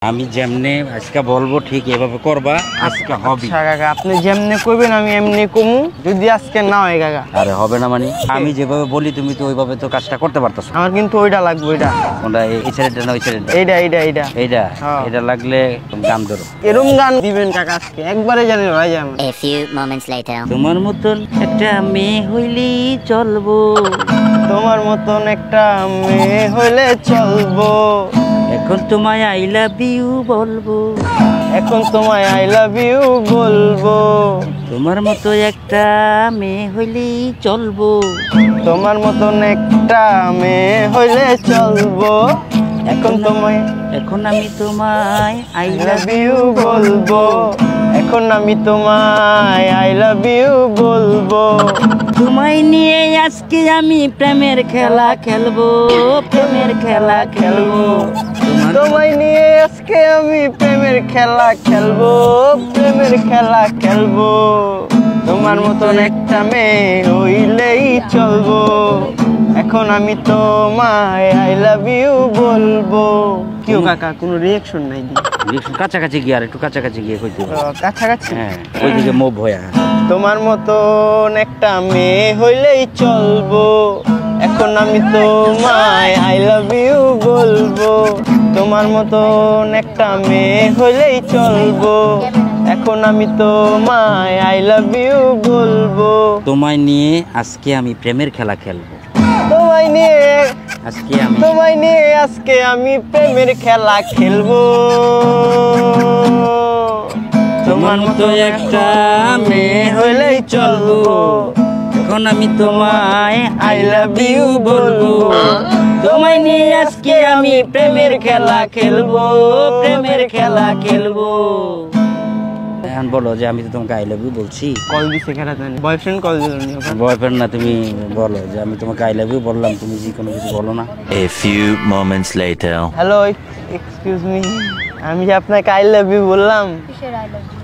আমি যেমনে আজকে বলবো ঠিক এভাবে করবা, আজকে হবে। আচ্ছা কাকা, আপনি যেমনে কইবেন আমি এমনি কমু, যদি আজকে না হয় কাকা। আরে হবে না মানে আমি যেভাবে বলি তুমি তো ওইভাবে তো কাজটা করতে পারতাছো। আমার কিন্তু ওইটা লাগবে, ওইটা কোনটা? এই সাইডটা না ওই সাইডটা? এইটা এইটা এইটা এইটা। হ্যাঁ। এটা লাগলে গান ধরো। এরম গান দিবেন কাকা আজকে, একবারে জানি হয় যেমন। A few moments later. তোমার মতন একটা মেয়ে হইলেই চলবো, তোমার মতন একটা মেয়ে হইলে চলবো, এখন তোমায় আই লাভ ইউ বলবো, এখন তোমায় আই লাভ ইউ বলবো, তোমার মতো একটা মেয়ে হইলেই চলবো, তোমার মতন একটা মেয়ে হইলে চলবো, এখন তোমায় এখন আমি তোমায় আই লাভ লাভ ইউ বলবো, এখন আমি তোমায় আই লাভ ইউ বলবো, তোমায় নিয়ে আজকে আমি প্রেমের খেলা খেলবো, প্রেমের খেলা খেলবো। তোমায় নিয়ে আজকে আমি প্রেমের খেলা খেলবো, প্রেমের খেলা খেলবো, তোমার মতন একটা মেয়ে হইলেই চলবো, এখন আমি তোমায় আই লাভ ইউ বলবো। কিও কাকা কোনো রিঅ্যাকশন নাই দি? কাছাকাছি গিয়ে আর একটু কাছাকাছি গিয়ে কইতে হবে। কাছাকাছি? হ্যাঁ, ওইদিকে মুভ হয়ে। তোমার মতন একটা মেয়ে হইলেই চলবো, এখন আমি তোমায় আই লাভ ইউ বলবো, তোমার মতন একটা মেয়ে হইলেই চলবো, এখন আমি তোমায় আই লাভ ইউ বলবো, তোমায় নিয়ে আজকে আমি প্রেমের খেলা খেলবো, তোমায় নিয়ে আজকে আমি তোমায় নিয়ে আজকে আমি প্রেমের খেলা খেলবো, তোমার মতো একটা মেয়ে হইলেই চলবো, এখন আমি তোমায় আই লাভ ইউ বলবো, তোমায় নিয়ে আজকে আমি প্রেমের খেলা খেলবো, প্রেমের খেলা খেলবো। এখন বলো যে আমি তো তোমাকে আই লাভ ইউ বলছি। কল দিছে খেলা জানি, বয়ফ্রেন্ড কল দিল নি? বয়ফ্রেন্ড না, তুমি বলো যে আমি তোমাকে আই লাভ ইউ বললাম, তুমি যে কোনো কিছু বলো না। A few moments later. Hello, excuse me, আমি যে আপনাকে আই লাভ ইউ বললাম। কিসের আই লাভ ইউ?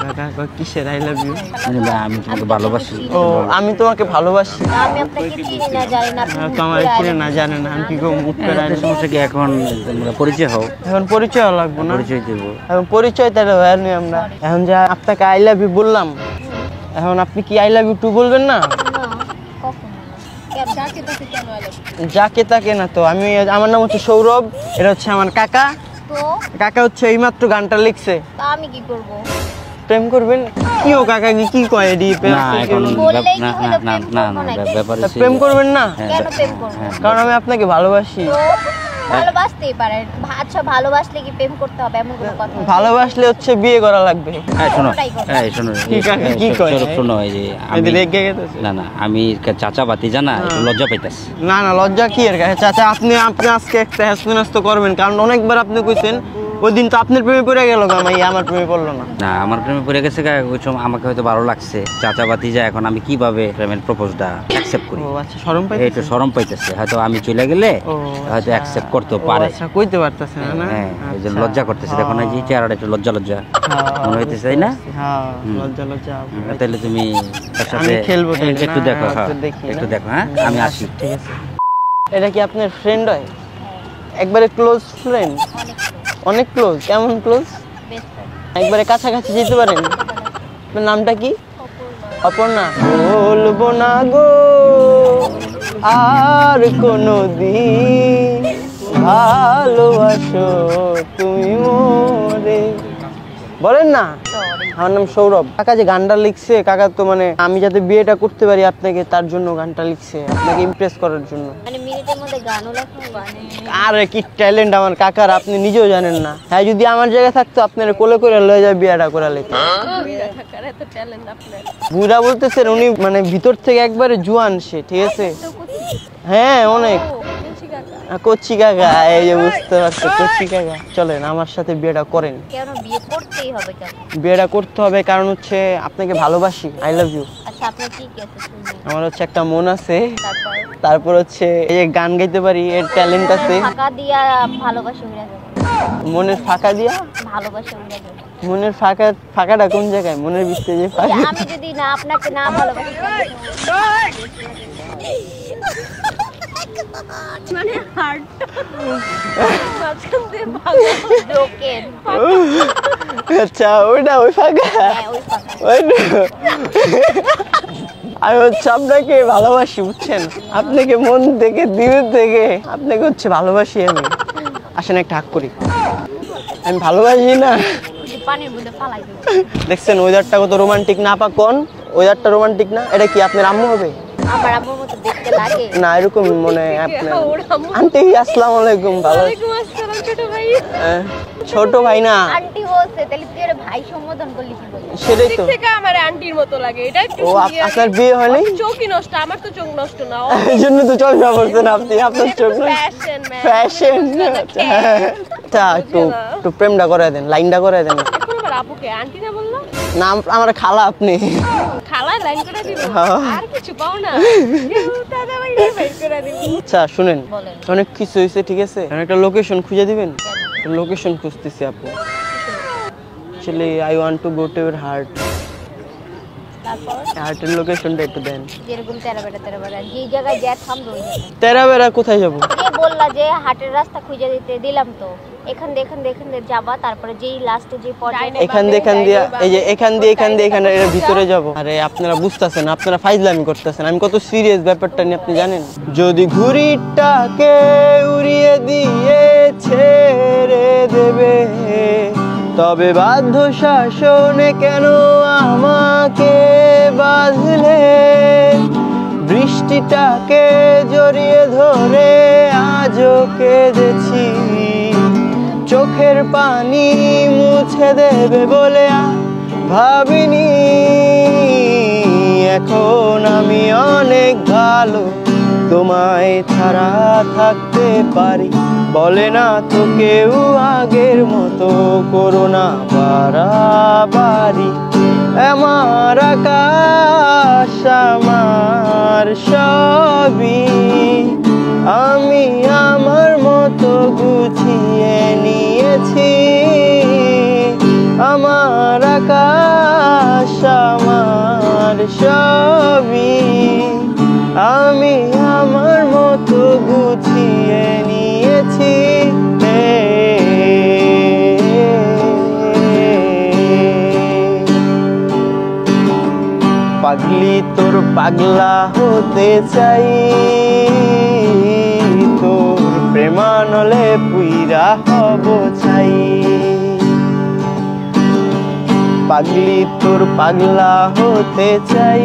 কাকা কিসের আই লাভ ইউ? মানে আমি তোমাকে ভালোবাসি। ও, আমি তোমাকে ভালোবাসি। আমি আপনাকে চিনি না, জানি না, আপনি তো আমার চিনে না জানে না, আমি কি করবো? মুখ করে আই লাভ ইউ। সমস্যা কি? এখন তোমরা পরিচয় হও, এখন পরিচয় লাগবো না? পরিচয় দেবো। এখন পরিচয় তাহলে হয় নি আমরা। এখন যা আপনাকে আই লাভ ইউ বললাম, এখন আপনি কি আই লাভ ইউ টু বলবেন না? না, কখনো না। যাকে তাকে কেন আই লাভ ইউ? যাকে তাকে না তো, আমি, আমার নাম হচ্ছে সৌরভ, এটা হচ্ছে আমার কাকা। তো কাকা হচ্ছে এইমাত্র গানটা লিখছে। তা আমি কি করব? প্রেম করবেন? কি ও কাকা কি কয় এডি? না এখন বললেই না কি না হলো, না প্রেম না করবো না নাকি? ব্যাপার হচ্ছে প্রেম করবেন না? কেন প্রেম করব? কারণ আমি আপনাকে ভালোবাসি। তো ভালোবাসতেই পারেন। আচ্ছা, ভালোবাসলে কি প্রেম করতে হবে এমন কোনো কথা নেই। ভালোবাসলে হচ্ছে বিয়ে করা লাগবে। হ্যাঁ শোনো, ওটাই কথা। হ্যাঁ শোনো, কি কাকা, কি কয়? শোনো এই যে আমি এদের রেগে গেছে। না না আমি চাচা বাতি জানা একটু লজ্জা পাইতাছি। না না, লজ্জা কি এর কাছে? চাচা আপনি আপনি আজকে একটা হ্যাসনাস্ত করবেন, কারণ অনেকবার আপনি কইছেন ওই দিন তো আপনার প্রেমে পড়ে গেল, আমি আমার প্রেমে পড়লো না। না আমার প্রেমে পড়ে গেছে, ওই সময় আমাকে হয়তো ভালো লাগছে চাচা বাতি যা, এখন আমি কিভাবে প্রেমের প্রপোজটা অ্যাকসেপ্ট করি? ও আচ্ছা, শরম পাই। এই তো শরম পাইতেছে, হয়তো আমি চলে গেলে ও হয়তো অ্যাকসেপ্ট করতে পারে। আচ্ছা, কইতে পারতেছে না না? হ্যাঁ এই যে আচ্ছা। লজ্জা করতেছে, দেখো না যে চেহারাটা একটু লজ্জা লজ্জা হ্যাঁ, মনে হইতেছে, তাই না? হ্যাঁ, হুম। লজ্জা লজ্জা। তাহলে তুমি তার আমি সাথে খেলবো তাইলে, একটু না? দেখো, হ্যাঁ একটু দেখি, একটু না? দেখো, হ্যাঁ আমি আসি। ঠিক আছে। এটা কি আপনার ফ্রেন্ড হয়? একবারে ক্লোজ ফ্রেন্ড? অনেক অনেক ক্লোজ? কেমন ক্লোজ? Best friend. একবারে কাছাকাছি যেতে পারেন? আপনার নামটা কি? অপর্ণা। বলবো না গো আর কোনো দিন, ভালোবাসো তুমি মোরে। বলেন না? আমার নাম সৌরভ। কাকা যে গানটা লিখছে, কাকা তো মানে আমি যাতে বিয়েটা করতে পারি আপনাকে, তার জন্য গানটা লিখছে, আপনাকে ইমপ্রেস করার জন্য। মানে মিনিটের মধ্যে গানও লেখা মানে আরে কি ট্যালেন্ট আমার কাকার, আপনি নিজেও জানেন না। হ্যাঁ, যদি আমার জায়গায় থাকতো আপনার কোলে করে লয়ে যায় বিয়েটা করে লেখা। থাকার এত ট্যালেন্ট আপনার। বুড়া বলতেছেন উনি, মানে ভিতর থেকে একবারে জুয়ান সে, ঠিক আছে? হ্যাঁ অনেক। কচ্ছি কাকা, এই যে বুঝতে পারছো, কচ্ছি কাকা। চলেন আমার সাথে বিয়েটা করেন। কেন বিয়ে করতেই হবে কেন? বিয়েটা করতে হবে কারণ হচ্ছে আপনাকে ভালোবাসি, আই লাভ ইউ। আচ্ছা, আপনার কি কি আছে শুনি। আমার হচ্ছে একটা মন আছে, তারপর তারপর হচ্ছে এই যে গান গাইতে পারি, এর ট্যালেন্ট আছে। ফাঁকা দিয়া ভালোবাসা হইরা যাবে। মনের ফাঁকা দিয়া? ভালোবাসা হইরা যাবে। মনের ফাঁকাটা কোন জায়গায়? মনের ভিতরে যে ফাঁকা। আমি যদি না আপনাকে না ভালোবাসি মানে হার্ট মাঝখান দিয়ে ভাঙা ওকে আচ্ছা ওইটা ওই ফাঁকা হ্যাঁ ওই ফাঁকা। ওইটা আমি হচ্ছে আপনাকে ভালোবাসি বুঝছেন, আপনাকে মন থেকে দিল থেকে আপনাকে হচ্ছে ভালোবাসি আমি। আসেন একটা হাক করি, আমি ভালোবাসি না। পানির মধ্যে ফালাই দেবো। দেখছেন ওয়েদারটা কত রোমান্টিক না, আপা কোন ওয়েদারটা রোমান্টিক না? এটা কি আপনার আম্মু হবে? আমার আম্মুর মতো দেখতে লাগে। না এরকম মনে হয় আপনার আন্টি। আসসালামু আলাইকুম। ভালো ছোট ভাই না আন্টি বলছে, তাহলে তুই ওরে ভাই সম্বোধন করলি কি বলে? সেটাই তো। থেকে আমার আন্টির মতো লাগে, এটা একটু ও আপনার বিয়ে হয়নি? চোখই নষ্ট, আমার তো চোখ নষ্ট না। এই জন্য তো চশমা পড়ছেন আপনি, আপনার চোখ না ফ্যাশন ম্যান। ফ্যাশন। আচ্ছা একটু একটু প্রেমটা করে দেন, লাইনটা করে দেন। এখন আমার আপুকে আন্টি না বললো, না আমার খালা আপনি। খালা লাইন করে দিব, হ্যাঁ। আর কিছু পাও না, দাদা ভাই বের করে দিব। আচ্ছা শুনেন, বলেন। অনেক কিছু হয়েছে ঠিক আছে, একটা লোকেশন খুঁজে দিবেন। লোকেশন খুঁজতেছি আপু। Actually I want to go to your heart. তারপর হার্টের লোকেশনটা একটু দেন। যেরকম তেরা বেড়া যে জায়গায় যা থামলো ওই জায়গায়। তেরা বেরা কোথায় যাবো? যে বললা যে হাটের রাস্তা খুঁজে দিতে দিলাম তো, এখান দিয়ে যাবা, তারপরে যেই লাস্টে যে পর্যায়ে এখান দিয়ে এই যে এখান দিয়ে এখানে এর ভিতরে যাব। আরে আপনারা বুঝতেছেন, আপনারা ফাইজলামি করতেছেন, আমি কত সিরিয়াস ব্যাপারটা নিয়ে আপনি জানেন? যদি ঘুড়িটাকে উড়িয়ে দিয়ে ছেড়ে দেবে, তবে বাধ্য শাসনে কেন আমাকে বাঁধলে? বৃষ্টিটাকে জড়িয়ে ধরে আজও কেঁদেছি, চোখের পানি মুছে দেবে বলে ভাবিনি। এখন আমি অনেক ভালো, তোমায় ছাড়া থাকতে পারি। বলে না তো কেউ আগের মতো করো না বাড়াবাড়ি। আমার আকাশ আমার সবই, আমি আমার মতো গুছিয়ে নিয়েছি। আমার আকাশ আমার সবই, আমি আমার মতো গুছিয়ে নিয়েছি। পাগলি তোর পাগলা হতে চাই, তোর প্রেমানলে পুইরা হব চাই। পাগলি তোর পাগলা হতে চাই,